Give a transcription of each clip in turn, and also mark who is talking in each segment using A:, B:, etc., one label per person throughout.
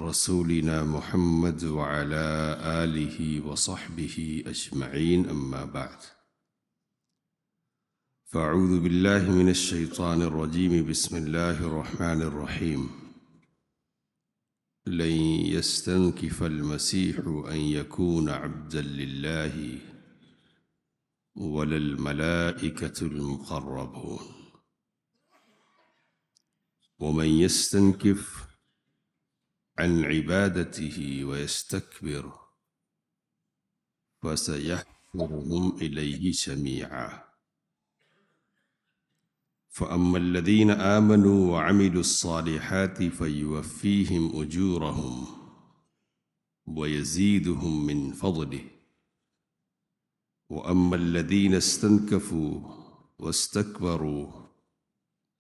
A: رسولنا محمد وعلى آله وصحبه أجمعين، أما بعد. فأعوذ بالله من الشيطان الرجيم. بسم الله الرحمن الرحيم. لن يستنكف المسيح أن يكون عبدا لله ولا الملائكة المقربون ومن يستنكف عن عبادته ويستكبر فسيحشرهم إليه جميعا. فأما الذين آمنوا وعملوا الصالحات فيوفيهم أجورهم ويزيدهم من فضله، وأما الذين استنكفوا واستكبروا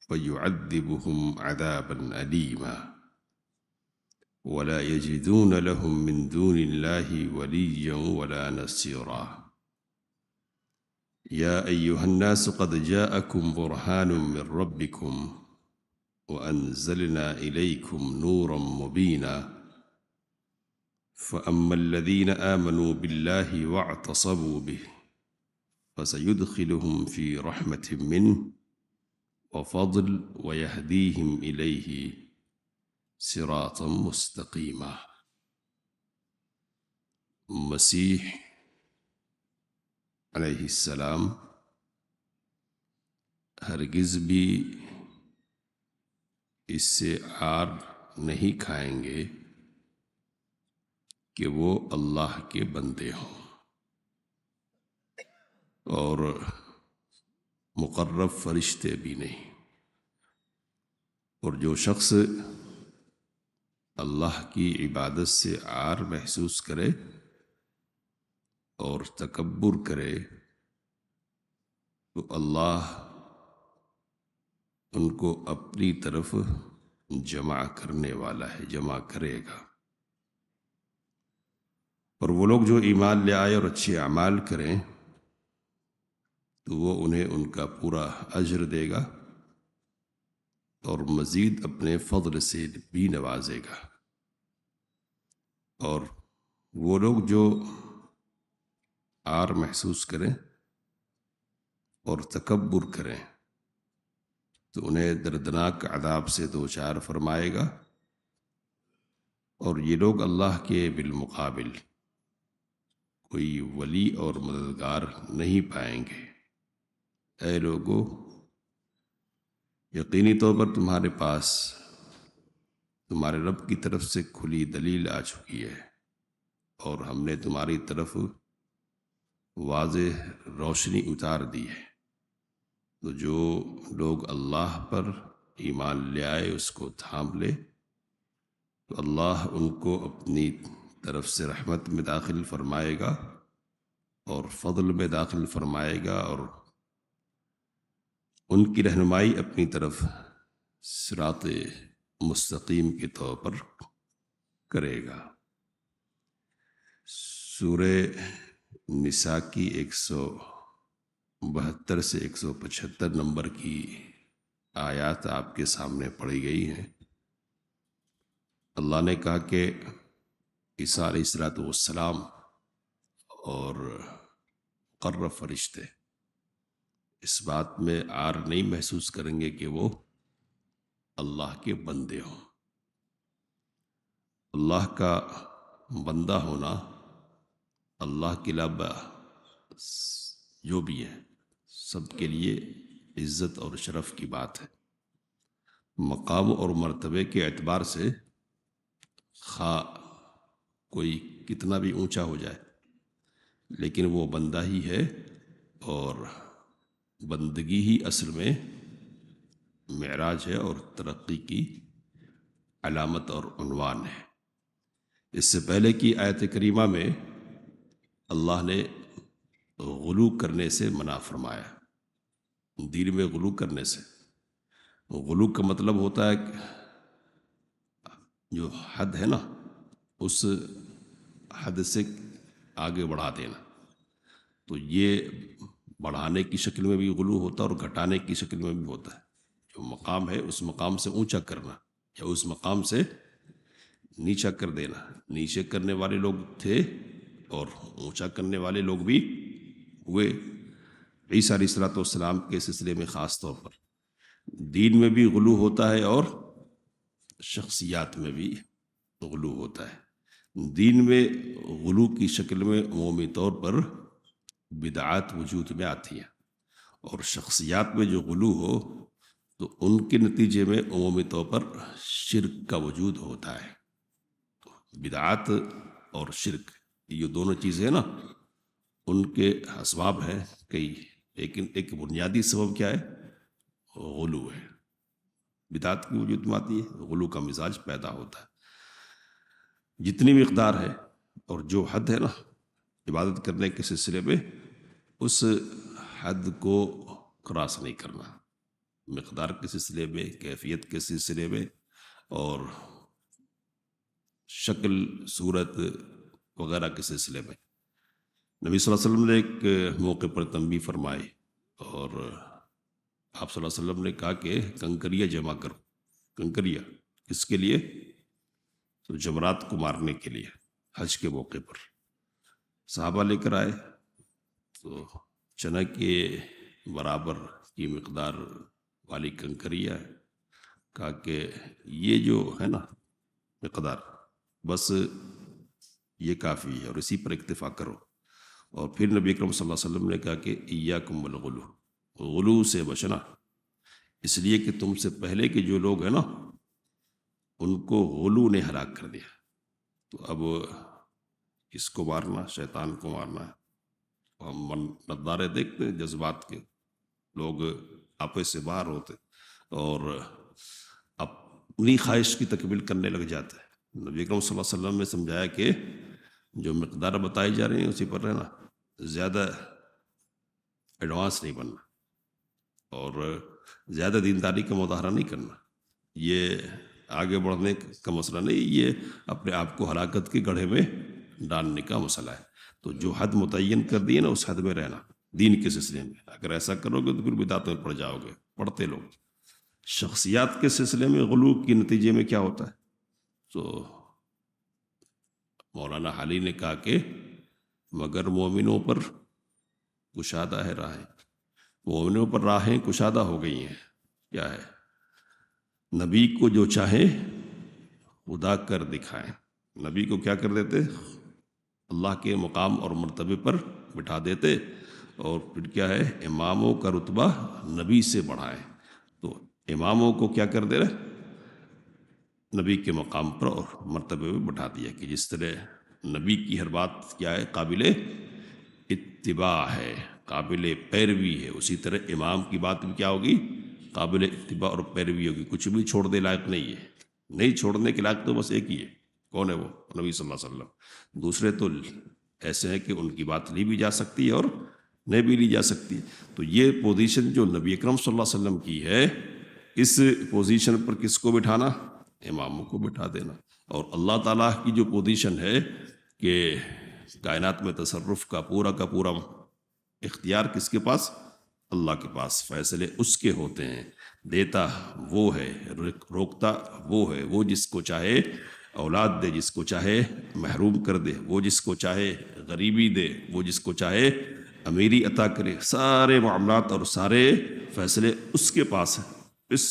A: فيعذبهم عذابا أليما ولا يجدون لهم من دون الله وليا ولا نصيرا. يا أيها الناس قد جاءكم برهان من ربكم وأنزلنا إليكم نورا مبينا. فأما الذين آمنوا بالله واعتصموا به فسيدخلهم في رحمة منه وفضل ويهديهم إليه صراطا مستقيما. مسیح علیہ السلام ہرگز بھی اس سے عار نہیں کھائیں گے کہ وہ اللہ کے بندے ہوں اور مقرب فرشتے بھی نہیں. اور جو شخص اللہ کی عبادت سے عار محسوس کرے اور تکبر کرے تو اللہ ان کو اپنی طرف جمع کرنے والا ہے، جمع کرے گا. اور وہ لوگ جو ایمان لے آئے اور اچھے اعمال کریں تو وہ انہیں ان کا پورا اجر دے گا اور مزید اپنے فضل سے بھی نوازے گا. اور وہ لوگ جو عار محسوس کریں اور تکبر کریں تو انہیں دردناک عذاب سے دوچار فرمائے گا. اور یہ لوگ اللہ کے بالمقابل کوئی ولی اور مددگار نہیں پائیں گے. اے لوگو، یقینی طور پر تمہارے پاس تمہارے رب کی طرف سے کھلی دلیل آ چکی ہے اور ہم نے تمہاری طرف واضح روشنی اتار دی ہے. تو جو لوگ اللہ پر ایمان لے آئے اس کو تھام لے تو اللہ ان کو اپنی طرف سے رحمت میں داخل فرمائے گا اور فضل میں داخل فرمائے گا اور ان کی رہنمائی اپنی طرف صراط مستقیم کے طور پر کرے گا. سورہ نساء کی 172 سے 175 نمبر کی آیات آپ کے سامنے پڑھی گئی ہیں. اللہ نے کہا کہ عیسیٰ علیہ السلام اور مقرب فرشتے اس بات میں عار نہیں محسوس کریں گے کہ وہ اللہ کے بندے ہوں. اللہ کا بندہ ہونا اللہ کے علاوہ جو بھی ہے سب کے لیے عزت اور شرف کی بات ہے. مقام اور مرتبے کے اعتبار سے خواہ کوئی کتنا بھی اونچا ہو جائے لیکن وہ بندہ ہی ہے اور بندگی ہی اصل میں معراج ہے اور ترقی کی علامت اور عنوان ہے. اس سے پہلے کی آیت کریمہ میں اللہ نے غلو کرنے سے منع فرمایا. دین میں غلو کرنے سے، غلو کا مطلب ہوتا ہے کہ جو حد ہے نا اس حد سے آگے بڑھا دینا. تو یہ بڑھانے کی شکل میں بھی غلو ہوتا ہے اور گھٹانے کی شکل میں بھی ہوتا ہے. جو مقام ہے اس مقام سے اونچا کرنا یا اس مقام سے نیچا کر دینا، نیچے کرنے والے لوگ تھے اور اونچا کرنے والے لوگ بھی ہوئے عیسیٰ علیہ الصلوۃ والسلام کے سلسلے میں خاص طور پر۔ دین میں بھی غلو ہوتا ہے اور شخصیات میں بھی غلو ہوتا ہے۔ دین میں غلو کی شکل میں عمومی طور پر بدعات وجود میں آتی ہیں، اور شخصیات میں جو غلو ہو تو ان کے نتیجے میں عمومی طور پر شرک کا وجود ہوتا ہے۔ بدعات اور شرک یہ دونوں چیزیں ہیں نا، ان کے اسباب ہیں کئی، لیکن ایک بنیادی سبب کیا ہے؟ غلو ہے۔ بدعات کی وجود میں آتی ہے، غلو کا مزاج پیدا ہوتا ہے۔ جتنی مقدار ہے اور جو حد ہے نا عبادت کرنے کے سلسلے میں، اس حد کو کراس نہیں کرنا، مقدار کے سلسلے میں، کیفیت کے سلسلے میں، اور شکل صورت وغیرہ کے سلسلے میں۔ نبی صلی اللہ علیہ وسلم نے ایک موقع پر تنبیہ فرمائی، اور آپ صلی اللہ علیہ وسلم نے کہا کہ کنکریاں جمع کرو۔ کنکریاں کس کے لیے؟ تو جمرات کو مارنے کے لیے، حج کے موقع پر صحابہ لے کر آئے تو چنا کے برابر کی مقدار والی کنکریاں، کہا کہ یہ جو ہے نا مقدار، بس یہ کافی ہے اور اسی پر اکتفا کرو۔ اور پھر نبی اکرم صلی اللہ علیہ وسلم نے کہا کہ ایاکم والغلو، غلو سے بچنا، اس لیے کہ تم سے پہلے کے جو لوگ ہیں نا ان کو غلو نے ہلاک کر دیا۔ تو اب کس کو مارنا؟ شیطان کو مارنا ہے۔ ہم نظارے دیکھتے ہیں جذبات کے، لوگ آپس سے باہر ہوتے اور اپنی خواہش کی تکمیل کرنے لگ جاتے ہیں۔ نبی اکرم صلی اللہ علیہ وسلم نے سمجھایا کہ جو مقدار بتائی جا رہی ہیں اسی پر رہنا، زیادہ ایڈوانس نہیں بننا اور زیادہ دینداری کا مظاہرہ نہیں کرنا۔ یہ آگے بڑھنے کا مسئلہ نہیں، یہ اپنے آپ کو ہلاکت کے گڑھے میں ڈالنے کا مسئلہ ہے۔ تو جو حد متعین کر دی ہے نا اس حد میں رہنا دین کے سلسلے میں۔ اگر ایسا کرو گے تو پھر بدعت میں پڑ جاؤ گے، پڑھتے لوگ۔ شخصیات کے سلسلے میں غلو کے نتیجے میں کیا ہوتا ہے؟ تو مولانا حالی نے کہا کہ مگر مومنوں پر کشادہ ہے راہیں، مومنوں پر راہیں کشادہ ہو گئی ہیں۔ کیا ہے؟ نبی کو جو چاہے خدا کر دکھائیں۔ نبی کو کیا کر دیتے؟ اللہ کے مقام اور مرتبے پر بٹھا دیتے، اور پھر کیا ہے؟ اماموں کا رتبہ نبی سے بڑھائیں۔ تو اماموں کو کیا کر دے رہے؟ نبی کے مقام پر اور مرتبے میں بٹھا دیا، کہ جس طرح نبی کی ہر بات کیا ہے؟ قابل اتباع ہے، قابل پیروی ہے، اسی طرح امام کی بات بھی کیا ہوگی؟ قابل اتباع اور پیروی ہوگی۔ کچھ بھی چھوڑنے لائق نہیں ہے، نہیں چھوڑنے کے لائق تو بس ایک ہی ہے۔ کون ہے وہ؟ نبی صلی اللہ علیہ وسلم۔ دوسرے تو ایسے ہیں کہ ان کی بات لی بھی جا سکتی ہے اور نہیں بھی لی جا سکتی۔ تو یہ پوزیشن جو نبی اکرم صلی اللہ علیہ وسلم کی ہے، اس پوزیشن پر کس کو بٹھانا؟ اماموں کو بٹھا دینا۔ اور اللہ تعالیٰ کی جو پوزیشن ہے کہ کائنات میں تصرف کا پورا اختیار کس کے پاس؟ اللہ کے پاس۔ فیصلے اس کے ہوتے ہیں، دیتا وہ ہے، روکتا وہ ہے۔ وہ جس کو چاہے اولاد دے، جس کو چاہے محروم کر دے، وہ جس کو چاہے غریبی دے، وہ جس کو چاہے امیری عطا کرے۔ سارے معاملات اور سارے فیصلے اس کے پاس ہیں۔ اس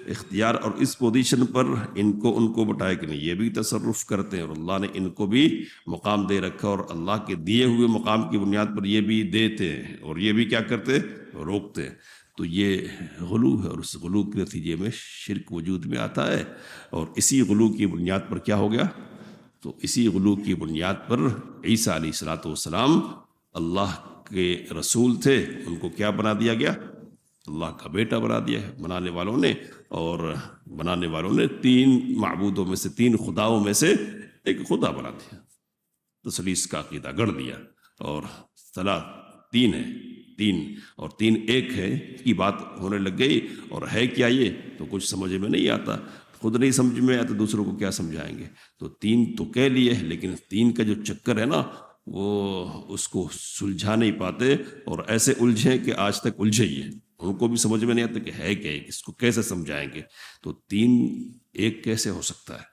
A: اختیار اور اس پوزیشن پر ان کو بٹائے کہ نہیں، یہ بھی تصرف کرتے ہیں اور اللہ نے ان کو بھی مقام دے رکھا، اور اللہ کے دیے ہوئے مقام کی بنیاد پر یہ بھی دیتے ہیں اور یہ بھی کیا کرتے؟ روکتے ہیں۔ تو یہ غلو ہے، اور اس غلو کے نتیجے میں شرک وجود میں آتا ہے۔ اور اسی غلو کی بنیاد پر کیا ہو گیا؟ تو اسی غلو کی بنیاد پر عیسیٰ علیہ الصلوۃ والسلام اللہ کے رسول تھے، ان کو کیا بنا دیا گیا؟ اللہ کا بیٹا بنا دیا ہے بنانے والوں نے۔ اور بنانے والوں نے تین معبودوں میں سے، تین خداؤں میں سے ایک خدا بنا دیا، تثلیث کا عقیدہ گڑھ دیا۔ اور صلاح تین ہے، تین اور تین ایک ہے کی بات ہونے لگ گئی۔ اور ہے کیا یہ؟ تو کچھ سمجھ میں نہیں آتا، خود نہیں سمجھ میں آیا تو دوسروں کو کیا سمجھائیں گے؟ تو تین تو کہہ لیے، لیکن تین کا جو چکر ہے نا وہ اس کو سلجھا نہیں پاتے، اور ایسے الجھیں کہ آج تک الجھے ہی ہیں۔ ان کو بھی سمجھ میں نہیں آتا کہ ہے کیا، اس کو کیسے سمجھائیں گے؟ تو تین ایک کیسے ہو سکتا ہے؟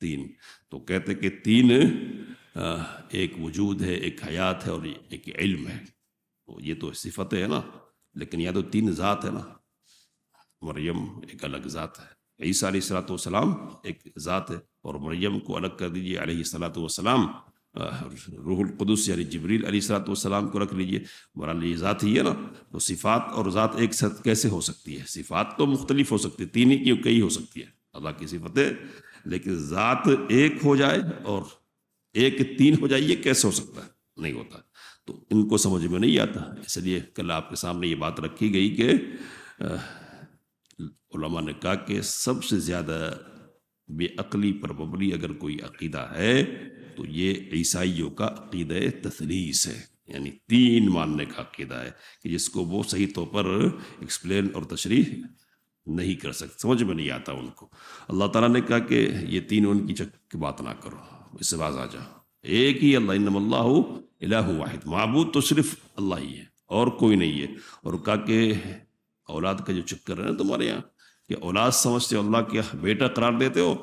A: تین. تو کہتے کہ تین ایک وجود ہے، ایک حیات ہے اور ایک علم ہے. تو یہ تو صفتیں ہے نا، لیکن یا تو تین ذات ہے نا. مریم ایک الگ ذات ہے، عیسیٰ علیہ الصلوۃ والسلام ایک ذات ہے، اور مریم کو الگ کر دیجئے علیہ الصلوۃ والسلام. روح القدس یعنی جبریل علیہ الصلوۃ والسلام کو رکھ لیجئے، بہرحال یہ ذات ہی ہے نا. تو صفات اور ذات ایک ساتھ کیسے ہو سکتی ہے؟ صفات تو مختلف ہو سکتی ہے، تین ہی کیوں کئی ہو سکتی ہے اللہ کی صفتیں، لیکن ذات ایک ہو جائے اور ایک تین ہو جائے، یہ کیسے ہو سکتا ہے؟ نہیں ہوتا. تو ان کو سمجھ میں نہیں آتا، اس لیے کل آپ کے سامنے یہ بات رکھی گئی کہ علماء نے کہا کہ سب سے زیادہ بے عقلی پر مبنی اگر کوئی عقیدہ ہے تو یہ عیسائیوں کا عقیدہ تثلیث ہے، یعنی تین ماننے کا عقیدہ ہے، کہ جس کو وہ صحیح طور پر ایکسپلین اور تشریح نہیں کر سکتے، سمجھ میں نہیں آتا ان کو. اللہ تعالیٰ نے کہا کہ یہ تین ان کی بات نہ کرو، اس سے باز آ جاؤ. ایک ہی اللہ، انما اللہ الہ واحد، معبود تو صرف اللہ ہی ہے اور کوئی نہیں ہے. اور کہا کہ اولاد کا جو چکر ہے نا تمہارے یہاں، کہ اولاد سمجھتے ہو اللہ کے بیٹا قرار دیتے ہو،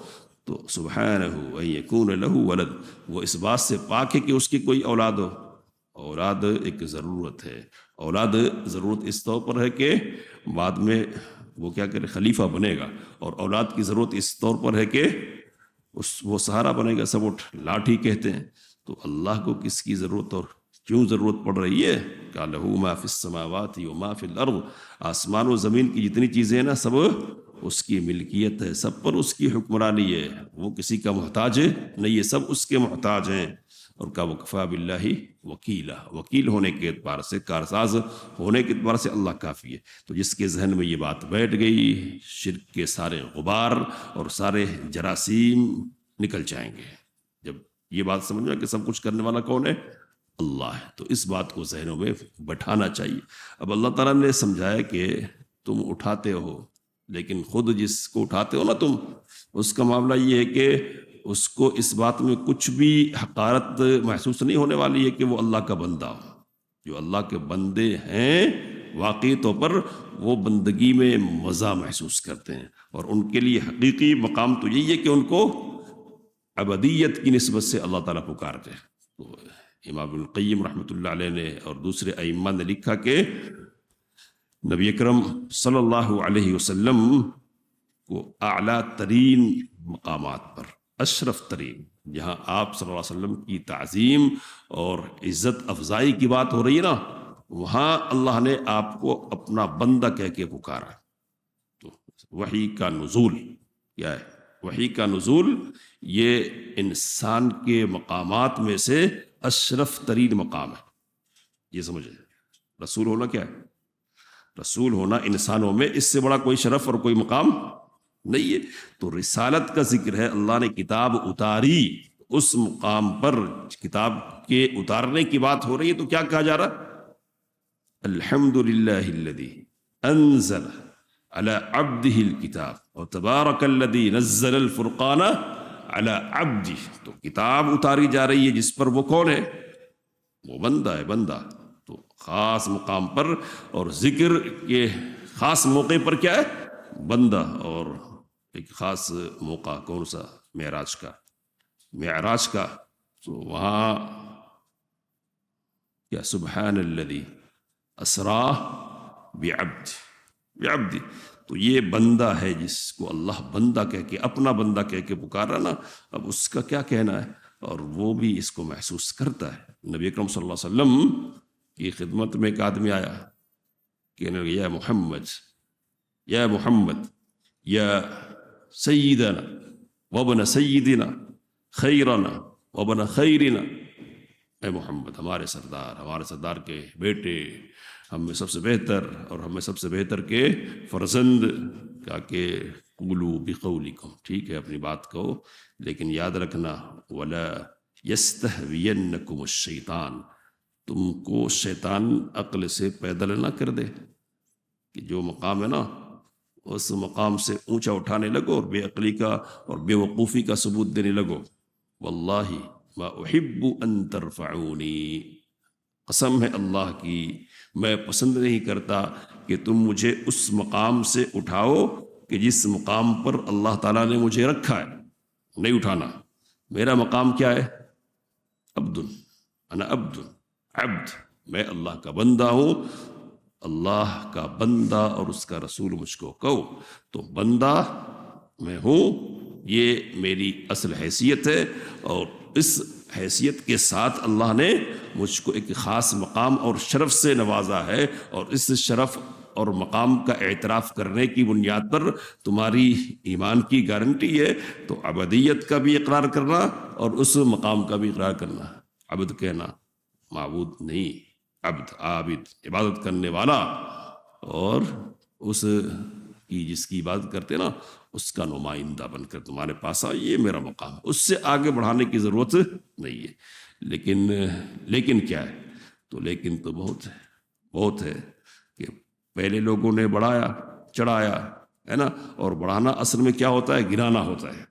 A: تو سبحانہ ان یکون لہ ولد، وہ اس بات سے پاک ہے کہ اس کی کوئی اولاد ہو. اولاد ایک ضرورت ہے، اولاد ضرورت اس طور پر ہے کہ بعد میں وہ کیا کرے، خلیفہ بنے گا. اور اولاد کی ضرورت اس طور پر ہے کہ وہ سہارا بنے گا، سب اٹھ لاٹھی کہتے ہیں. تو اللہ کو کس کی ضرورت اور کیوں ضرورت پڑ رہی ہے؟ کہ لہو ما فی السماوات و ما فی الارض، آسمان و زمین کی جتنی چیزیں ہیں نا سب اس کی ملکیت ہے، سب پر اس کی حکمرانی ہے، وہ کسی کا محتاج نہیں ہے، سب اس کے محتاج ہیں. اور کہا وکفیٰ باللہ وکیلا، وکیل ہونے کے اعتبار سے، کارساز ہونے کے اعتبار سے اللہ کافی ہے. تو جس کے ذہن میں یہ بات بیٹھ گئی، شرک کے سارے غبار اور سارے جراثیم نکل جائیں گے. جب یہ بات سمجھ میں کہ سب کچھ کرنے والا کون ہے؟ اللہ ہے، تو اس بات کو ذہنوں میں بٹھانا چاہیے. اب اللہ تعالیٰ نے سمجھایا کہ تم اٹھاتے ہو، لیکن خود جس کو اٹھاتے ہو نا تم، اس کا معاملہ یہ ہے کہ اس کو اس بات میں کچھ بھی حقارت محسوس نہیں ہونے والی ہے کہ وہ اللہ کا بندہ ہو. جو اللہ کے بندے ہیں واقعی طور پر وہ بندگی میں مزہ محسوس کرتے ہیں، اور ان کے لیے حقیقی مقام تو یہی ہے کہ ان کو عبدیت کی نسبت سے اللہ تعالیٰ پکارتے ہیں. تو امام ابن القیم رحمۃ اللہ علیہ نے اور دوسرے ائمہ نے لکھا کہ نبی اکرم صلی اللہ علیہ وسلم کو اعلیٰ ترین مقامات پر، اشرف ترین، جہاں آپ صلی اللہ علیہ وسلم کی تعظیم اور عزت افزائی کی بات ہو رہی ہے نا، وہاں اللہ نے آپ کو اپنا بندہ کہہ کے پکارا. تو وحی کا نزول کیا ہے؟ وحی کا نزول یہ انسان کے مقامات میں سے اشرف ترین مقام ہے. یہ سمجھے، رسول ہونا کیا ہے؟ رسول ہونا انسانوں میں اس سے بڑا کوئی شرف اور کوئی مقام نہیں ہے. تو رسالت کا ذکر ہے، اللہ نے کتاب اتاری، اس مقام پر کتاب کے اتارنے کی بات ہو رہی ہے. تو کیا کہا جا رہا؟ الحمدللہ الذی انزل علی عبدہ الکتاب وتبارک الذی نزل الفرقان علی عبدہ. تو کتاب اتاری جا رہی ہے جس پر وہ کون ہے؟ وہ بندہ ہے، بندہ. تو خاص مقام پر اور ذکر کے خاص موقع پر کیا ہے؟ بندہ. اور ایک خاص موقع کون سا؟ معراج کا. معراج کا تو وہاں کیا؟ سبحان الذی اسرا بعبد. تو یہ بندہ ہے جس کو اللہ بندہ کہہ کے، اپنا بندہ کہہ کے پکارا نا. اب اس کا کیا کہنا ہے؟ اور وہ بھی اس کو محسوس کرتا ہے. نبی اکرم صلی اللہ علیہ وسلم کی خدمت میں ایک آدمی آیا، کہنے لگا یا محمد، یا محمد، یا سیدنا وابن سیدنا خیرنا وابن خیرنا. اے محمد، ہمارے سردار، ہمارے سردار کے بیٹے، ہم میں سب سے بہتر اور ہم میں سب سے بہتر کے فرزند. کہا کہ قولوا بقولکم، ٹھیک ہے اپنی بات کہو، لیکن یاد رکھنا ولا یستہوینکم الشیطان، تم کو شیطان عقل سے پیدل نہ کر دے. کہ جو مقام ہے نا اس مقام سے اونچا اٹھانے لگو اور بے عقلی کا اور بے وقوفی کا ثبوت دینے لگو. واللہ ما احب ان ترفعونی، قسم ہے اللہ کی میں پسند نہیں کرتا کہ تم مجھے اس مقام سے اٹھاؤ کہ جس مقام پر اللہ تعالیٰ نے مجھے رکھا ہے. نہیں اٹھانا. میرا مقام کیا ہے؟ عبد، انا عبد، عبد، میں اللہ کا بندہ ہوں. اللہ کا بندہ اور اس کا رسول مجھ کو کہو تو بندہ میں ہوں. یہ میری اصل حیثیت ہے، اور اس حیثیت کے ساتھ اللہ نے مجھ کو ایک خاص مقام اور شرف سے نوازا ہے، اور اس شرف اور مقام کا اعتراف کرنے کی بنیاد پر تمہاری ایمان کی گارنٹی ہے. تو عبدیت کا بھی اقرار کرنا اور اس مقام کا بھی اقرار کرنا. عبد کہنا، معبود نہیں، عبد، عابد، عبادت کرنے والا، اور اس کی جس کی عبادت کرتے نا اس کا نمائندہ بن کر تمہارے پاس آ. یہ میرا مقام ہے، اس سے آگے بڑھانے کی ضرورت نہیں ہے. لیکن کیا ہے؟ تو لیکن تو بہت ہے کہ پہلے لوگوں نے بڑھایا، چڑھایا ہے نا. اور بڑھانا اصل میں کیا ہوتا ہے؟ گرانا ہوتا ہے.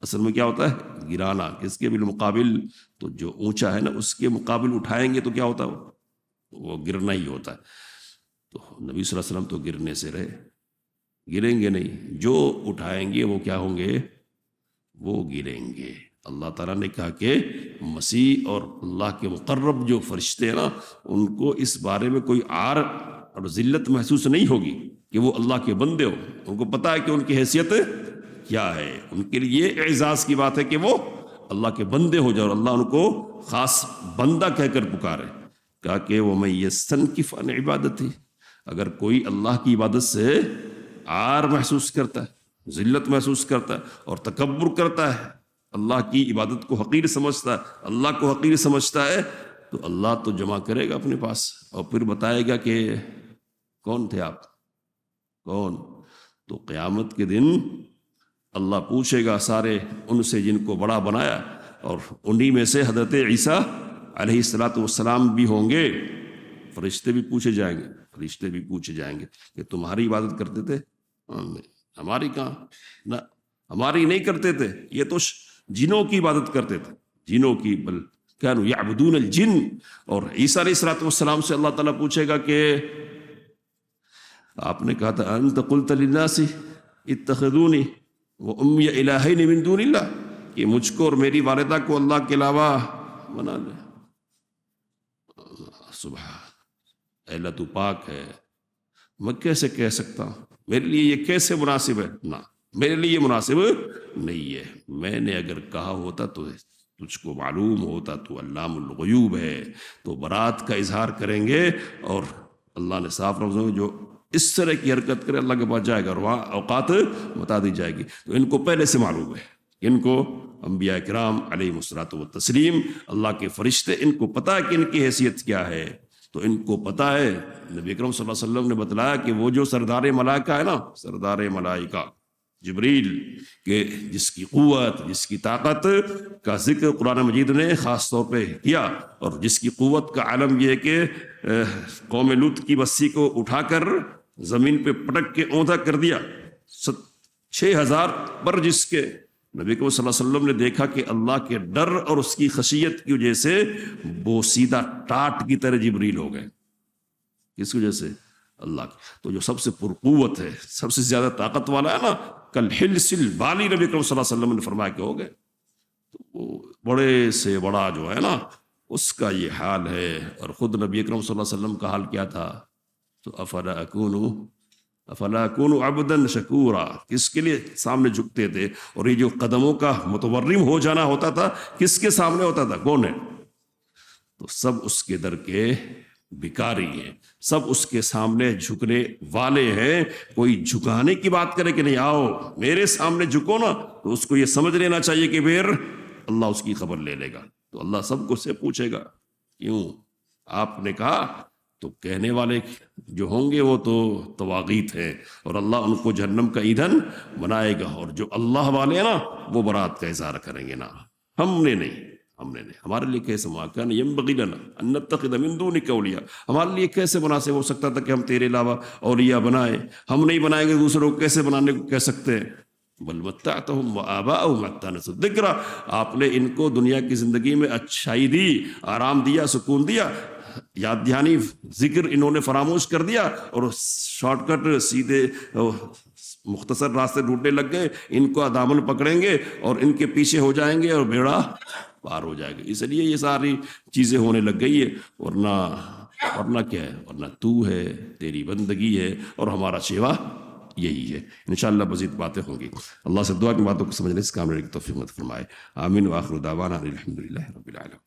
A: اصل میں کیا ہوتا ہے؟ گرانا. کس کے بالمقابل؟ تو جو اونچا ہے نا اس کے مقابل اٹھائیں گے تو کیا ہوتا ہے؟ وہ گرنا ہی ہوتا ہے. تو نبی صلی اللہ علیہ وسلم تو گرنے سے رہے، گریں گے نہیں. جو اٹھائیں گے وہ کیا ہوں گے؟ وہ گریں گے. اللہ تعالیٰ نے کہا کہ مسیح اور اللہ کے مقرب جو فرشتے ہیں نا ان کو اس بارے میں کوئی عار اور ذلت محسوس نہیں ہوگی کہ وہ اللہ کے بندے ہو. ان کو پتا ہے کہ ان کی حیثیت کیا ہے. ان کے لیے اعزاز کی بات ہے کہ وہ اللہ کے بندے ہو جائے، اور اللہ ان کو خاص بندہ کہہ کر پکارے. کہا کہ وَمَن يَسْتَنْكِفْ عَنْ عِبَادَتِهِ، اگر کوئی اللہ کی عبادت سے عار محسوس کرتا ہے، ذلت محسوس کرتا ہے اور تکبر کرتا ہے، اللہ کی عبادت کو حقیر سمجھتا ہے، اللہ کو حقیر سمجھتا ہے، تو اللہ تو جمع کرے گا اپنے پاس اور پھر بتائے گا کہ کون تھے آپ، کون. تو قیامت کے دن اللہ پوچھے گا سارے ان سے جن کو بڑا بنایا، اور انہی میں سے حضرت عیسیٰ علیہ السلام بھی ہوں گے. فرشتے بھی پوچھے جائیں گے کہ تمہاری عبادت کرتے تھے؟ ہماری کہاں، نہ ہماری نہیں کرتے تھے، یہ تو جنوں کی عبادت کرتے تھے، جنوں کی. بل کانوا یعبدون الجن. اور عیسیٰ علیہ السلام سے اللہ تعالیٰ پوچھے گا کہ آپ نے کہا تھا انت قلت للناس اتخذونی وأمی الہین من دون اللہ، کہ مجھ کو اور میری والدہ کو اللہ کے علاوہ بنا لے. سبحان اللہ، تو پاک ہے، میں کیسے کہہ سکتا ہوں؟ میرے لیے یہ کیسے مناسب ہے؟ نہ، میرے لیے یہ مناسب نہیں ہے. میں نے اگر کہا ہوتا تو تجھ کو معلوم ہوتا، تو علام الغیوب ہے، تو برات کا اظہار کریں گے. اور اللہ نے صاف لفظوں میں جو اس طرح کی حرکت کرے اللہ کے پاس جائے گا اور وہاں اوقات بتا دی جائے گی. تو ان کو پہلے سے معلوم ہے، ان کو انبیاء کرام علیہ الصلوۃ والتسلیم، اللہ کے فرشتے، ان کو پتا ہے کہ ان کی حیثیت کیا ہے. تو ان کو پتا ہے، نبی اکرم صلی اللہ علیہ وسلم نے بتلایا کہ وہ جو سردار ملائکہ ہے نا، سردار ملائکہ جبریل، کہ جس کی قوت، جس کی طاقت کا ذکر قرآن مجید نے خاص طور پہ کیا، اور جس کی قوت کا عالم یہ ہے کہ قوم لوط کی بستی کو اٹھا کر زمین پہ پٹک کے اوندا کر دیا، 6000 پر، جس کے نبی کو صلی اللہ علیہ وسلم نے دیکھا کہ اللہ کے ڈر اور اس کی خشیت کی وجہ سے وہ سیدھا ٹاٹ کی طرح جبریل ہو گئے. کس وجہ سے؟ اللہ کی. تو جو سب سے پرقوت ہے، سب سے زیادہ طاقت والا ہے نا، کل حلس البالی، نبی کریم صلی اللہ علیہ وسلم نے فرمایا کہ ہو گئے. تو وہ بڑے سے بڑا جو ہے نا اس کا یہ حال ہے. اور خود نبی اکرم صلی اللہ علیہ وسلم کا حال کیا تھا؟ تو افلا اکون عبدا شکورا، کس کے لیے سامنے جھکتے تھے؟ اور یہ جو قدموں کا متورم ہو جانا ہوتا تھا کس کے سامنے ہوتا تھا؟ کون ہے؟ تو سب اس کے در کے بھکاری ہیں، سب اس کے سامنے جھکنے والے ہیں. کوئی جھکانے کی بات کرے کہ نہیں آؤ میرے سامنے جھکو نا، تو اس کو یہ سمجھ لینا چاہیے کہ پھر اللہ اس کی خبر لے لے گا. تو اللہ سب کو سے پوچھے گا کیوں آپ نے کہا. تو کہنے والے جو ہوں گے وہ تو طواغیت ہیں، اور اللہ ان کو جہنم کا ایندھن بنائے گا. اور جو اللہ والے ہیں نا وہ برات کا اظہار کریں گے، نا ہم نے نہیں. ہمارے لیے کیسے کان ينبغي لنا ان نتخذ من دونك اولیاء، ہمارے لیے کیسے مناسب ہو سکتا تھا کہ ہم تیرے علاوہ اولیاء بنائیں؟ ہم نہیں بنائیں گے، دوسروں کو کیسے بنانے کو کہہ سکتے ہیں؟ بل متعتهم وآباءهم حتى نسوا الذکر، آپ نے ان کو دنیا کی زندگی میں اچھائی دی، آرام دیا، سکون دیا، یاد دہانی ذکر انہوں نے فراموش کر دیا، اور شارٹ کٹ سیدھے مختصر راستے ڈھونڈنے لگ گئے، ان کو دامن پکڑیں گے اور ان کے پیچھے ہو جائیں گے اور بیڑا پار ہو جائے گا. اس لیے یہ ساری چیزیں ہونے لگ گئی ہے. ورنہ کیا ہے؟ ورنہ تو ہے، تیری بندگی ہے اور ہمارا سیوا یہی ہے. انشاءاللہ مزید باتیں ہوں گی. اللہ سے دعا کی باتوں کو سمجھنے سے کام لینے کی توفیق عطا فرمائے. آمین. وآخر دعوانا الحمدللہ رب العالمین.